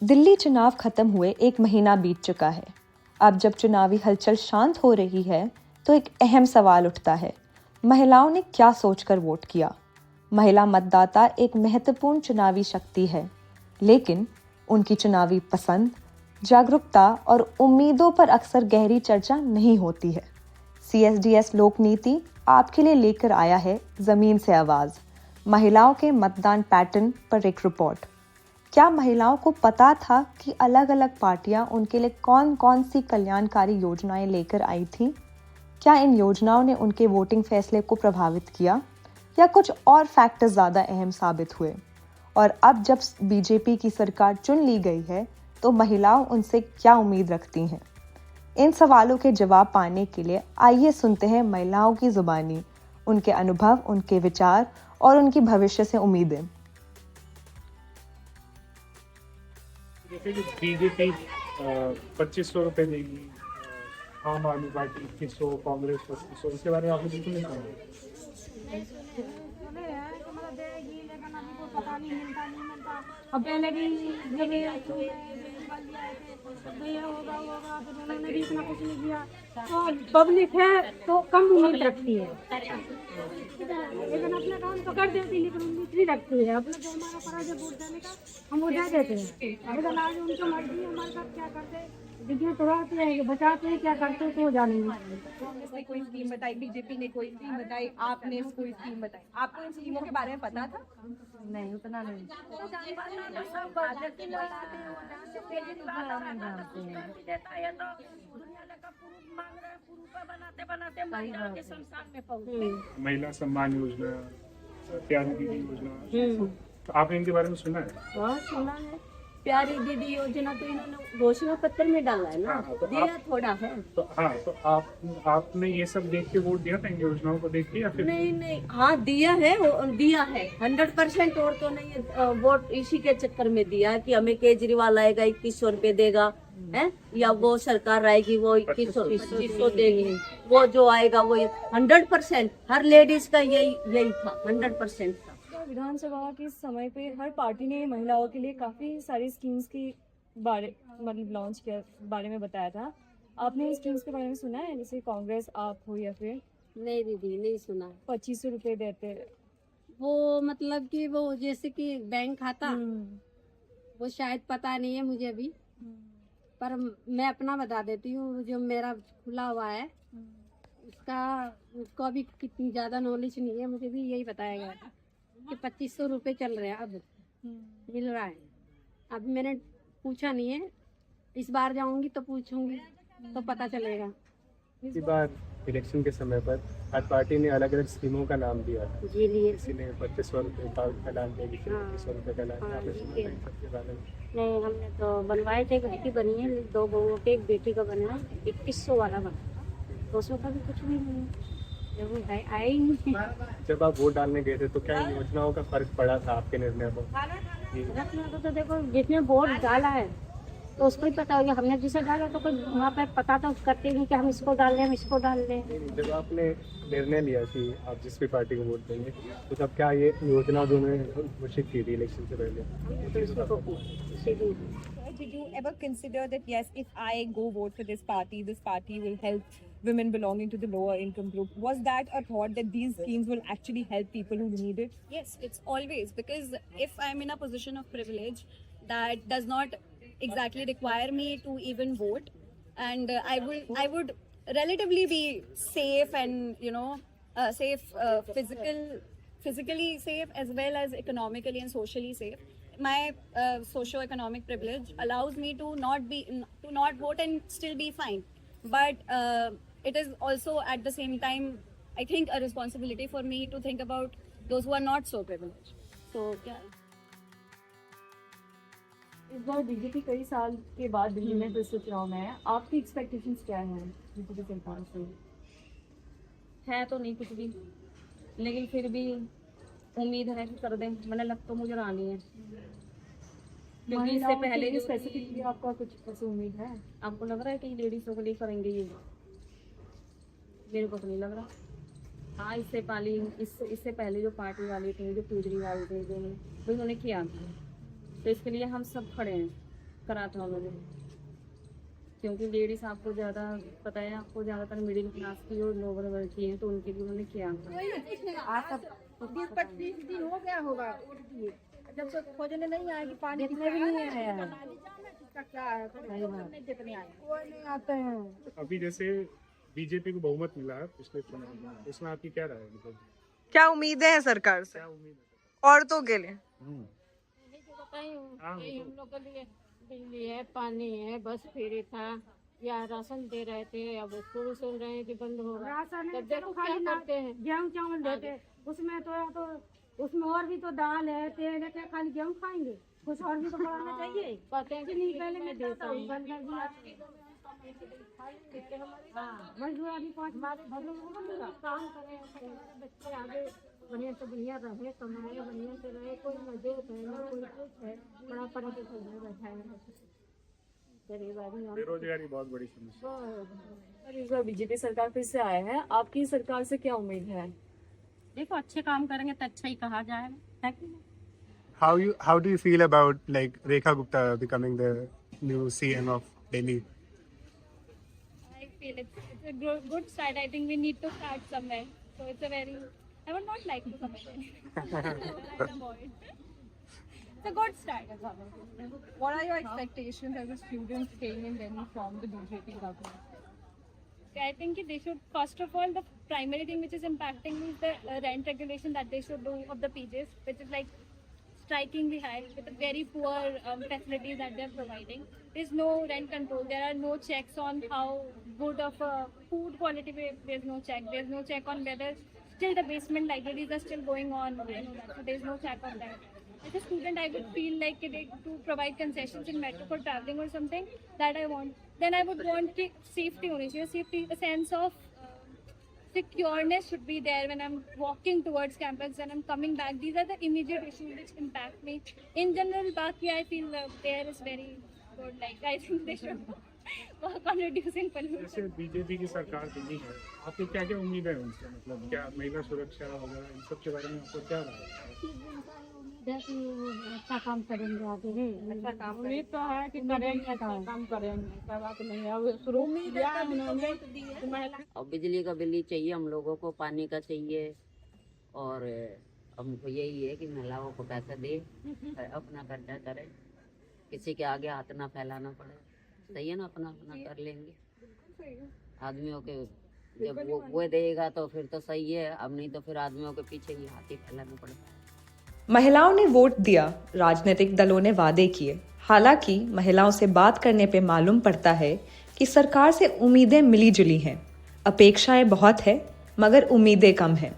दिल्ली चुनाव खत्म हुए 1 महीना बीत चुका है। अब जब चुनावी हलचल शांत हो रही है, तो एक अहम सवाल उठता है, महिलाओं ने क्या सोचकर वोट किया? महिला मतदाता एक महत्वपूर्ण चुनावी शक्ति है, लेकिन उनकी चुनावी पसंद, जागरूकता और उम्मीदों पर अक्सर गहरी चर्चा नहीं होती है। CSDS लोक नीति आपके लिए लेकर आया है जमीन से आवाज, महिलाओं के मतदान पैटर्न पर एक रिपोर्ट। क्या महिलाओं को पता था कि अलग अलग पार्टियां उनके लिए कौन कौन सी कल्याणकारी योजनाएं लेकर आई थीं? क्या इन योजनाओं ने उनके वोटिंग फैसले को प्रभावित किया, या कुछ और फैक्टर्स ज़्यादा अहम साबित हुए? और अब जब बीजेपी की सरकार चुन ली गई है, तो महिलाओं उनसे क्या उम्मीद रखती हैं? इन सवालों के जवाब पाने के लिए आइए सुनते हैं महिलाओं की जुबानी, उनके अनुभव, उनके विचार और उनकी भविष्य से उम्मीदें। जैसे कि बीजेपी 2500 रुपये देगी, आम आदमी पार्टी 2100, कांग्रेस 2500, इसके बारे में आपने बिल्कुल नहीं सुना। पता नहीं मिलता। अब पहले भी जब ये होगा फिर उन्होंने भी इतना कुछ नहीं किया, तो पब्लिक है तो कम उम्मीद रखती है, लेकिन अपना काम तो कर देती, लेकिन उम्मीद नहीं रखती है। अपना जो हमारा फर्ज है वोट देने का, हम वो दे देते हैं। लेकिन आज उनकी मर्जी, हमारे साथ क्या करते, विज्ञान तोड़ाते हैं, बचाते हैं, क्या करते हैं तो जानेंगे। कांग्रेस ने कोई स्कीम बताई, बीजेपी ने कोई स्कीम बताई, आपने कोई स्कीम बताई, आपको इन स्कीमों के बारे में पता था? नहीं, उतना नहीं। महिला सम्मान योजना, प्यारी दीदी योजना, तो आपने इनके बारे में सुना है? हाँ, सुना है। प्यारी दीदी योजना तो इन्होंने घोषणा पत्र में डाला है ना, हाँ, तो दिया थोड़ा है। तो आपने ये सब देख के वोट दिया था, इन योजनाओं को देख के, या फिर? नहीं, हाँ दिया है, 100% और तो नहीं है, वोट इसी के चक्कर में दिया कि हमें केजरीवाल आएगा 2100 रुपए देगा, है, या वो सरकार आएगी वो 2100 देगी, वो जो आएगा वो 100%, हर लेडीज का यही था, 100% था। विधानसभा के समय पे हर पार्टी ने महिलाओं के लिए काफ़ी सारी स्कीम्स की बारे मतलब लॉन्च किया, बारे में बताया था। आपने स्कीम्स के बारे में सुना है? जैसे कांग्रेस आप हो या फिर? नहीं दीदी, नहीं सुना। 2500 रुपये देते वो मतलब कि वो जैसे कि बैंक खाता, वो शायद पता नहीं है मुझे अभी, पर मैं अपना बता देती हूँ, जो मेरा खुला हुआ है उसको अभी कितनी ज़्यादा नॉलेज नहीं है, मुझे भी यही बताया गया था कि 2500 रुपये चल रहे हैं, अब मिल रहा है। अभी मैंने पूछा नहीं है, इस बार जाऊंगी तो पूछूंगी तो पता चलेगा। इस बार इलेक्शन के समय पर हर पार्टी ने अलग अलग स्कीमों का नाम दिया था। जी लिए। किसी ने 2500 रुपये का ऐलान किया, किसी ने 2500 रुपये का ऐलान किया। नहीं, हमने तो बनवाए थे, घर की बनी है, 2 बहुओं के, एक बेटी का बना है, 2100 वाला बना, 200 का भी कुछ भी नहीं है, आए ही नहीं। जब आप वोट डालने गए थे तो क्या इन योजनाओं का फर्क पड़ा था आपके निर्णय पर? तो देखो, जिसने वोट डाला है तो उसको ही पता होगा, हमने जिसे डाला तो कोई वहाँ पर पता तो करते नहीं कि हम इसको डाल लें, हम इसको डाल लें। जब आपने निर्णय लिया कि आप जिस भी पार्टी को वोट देंगे, तो तब क्या ये योजना जो उन्होंने घोषित की थी इलेक्शन से पहले? Did you ever consider that yes, if I go vote for this party will help women belonging to the lower income group? Was that a thought that these schemes will actually help people who need it? Yes, it's always, because if I'm in a position of privilege that does not exactly require me to even vote, and I would relatively be safe and physically safe as well as economically and socially safe. My socio-economic privilege allows me to not vote and still be fine, but it is also at the same time, I think, a responsibility for me to think about those who are not so privileged. So yeah. इस बार BJP कई साल के बाद दिल्ली में फिर से चुनाव में है, आपकी एक्सपेक्टेशंस क्या हैं बीजेपी सरकार से? है तो नहीं कुछ भी, लेकिन फिर भी उम्मीद है कि कर दें, मैंने लग तो मुझे रानी है, क्योंकि इससे पहले जो स्पेसिफिकली आपका कुछ ऐसी उम्मीद है? आपको लग रहा है कि लेडीजों के लिए करेंगे ये? मेरे को तो नहीं लग रहा। हाँ, इससे पहले जो पार्टी वाले थे, जो केजरीवाल थे, जो उन्होंने किया था, तो इसके लिए हम सब खड़े हैं करा था उन्होंने, क्योंकि लेडीज आपको ज़्यादा पता है, आपको ज़्यादातर मिडिल क्लास की और लोअर वर्ग की हैं, तो उनके लिए उन्होंने किया था। 20-25 दिन हो गया होगा वोट दिए, जब से खोजने नहीं आए कि पानी कितने भी नहीं आया क्या है, जितने आए कोई नहीं आते हैं। अभी जैसे बीजेपी को बहुमत मिला है पिछले चुनाव में, इसमें आपकी क्या राय है? मतलब क्या उम्मीदें हैं सरकार से क्या उम्मीद है? औरतों के लिए? हाँ, हम लोग के लिए बिजली है, पानी है, बस फ्री था, या राशन दे रहे थे, अब शुरू सुन रहे हैं कि बंद होगा। राशन तब देखो क्या करते हैं, गेहूँ चावल देते, उसमें तो उसमें और भी तो दाल है, तेल है, क्या खाली गेहूँ खाएंगे? कुछ और भी तो बढ़ाना चाहिए। कहते हैं कि नहीं, पहले मैं देता हूँ, बंद कर दिया। मजदूर आदमी 5 काम करें, बच्चे आगे बढ़िया से बढ़िया रहे, कमाए, बढ़िया से रहे, कोई मजदूर है ना कोई कुछ है, बड़ा पड़ा के बैठा है, गरीब आदमी। बेरोजगारी बहुत बड़ी समस्या और इस बार बीजेपी सरकार फिर से आया है, आपकी सरकार से क्या उम्मीद है? देखो अच्छे काम करेंगे तो अच्छा ही कहा जाएगा, है कि नहीं? How do you feel about like Rekha Gupta becoming the new CM of Delhi? I feel it's a good start. I think we need to start somewhere. So it's a very, I would not like to comment anything. It's a good start. What are your expectations as a student staying in Delhi from the BJP government? I think they should, first of all, the primary thing which is impacting me is the rent regulation that they should do of the PJs, which is like strikingly high with the very poor facilities that they're providing. There's no rent control. There are no checks on how good of a food quality. There's no check. There's no check on whether still the basement libraries are still going on. So there's no check on that. As a student, I would feel like to provide concessions in metro for traveling or something that I want. Then I would want safety only. Safety, a sense of secureness should be there when I'm walking towards campus and I'm coming back. These are the immediate issues which impact me. In general, Baki, I feel the air is very good. Like, I think they should work on reducing pollution. जैसे BJP की सरकार दिल्ली है, आपकी क्या क्या उम्मीद है उनसे? मतलब क्या महिला सुरक्षा वगैरह इन सब के बारे में आपको क्या राय है? अच्छा काम करेंगे आगे, अच्छा काम उम्मीद तो है कि करेंगे, अच्छा काम करेंगे, ऐसा बात नहीं है। अब शुरू किया उन्होंने, और बिजली का बिल ही चाहिए हम लोगों को, पानी का चाहिए, और हमको यही है कि महिलाओं को पैसा दे, अपना खर्चा करे, किसी के आगे हाथ ना फैलाना पड़े। सही है ना, अपना अपना कर लेंगे। आदमियों के जब वो देगा तो फिर तो सही है, अब नहीं तो फिर आदमियों के पीछे ही हाथ ही फैलाना पड़ेगा। महिलाओं ने वोट दिया, राजनीतिक दलों ने वादे किए। हालांकि महिलाओं से बात करने पे मालूम पड़ता है कि सरकार से उम्मीदें मिली जुली हैं। अपेक्षाएं बहुत है मगर उम्मीदें कम हैं।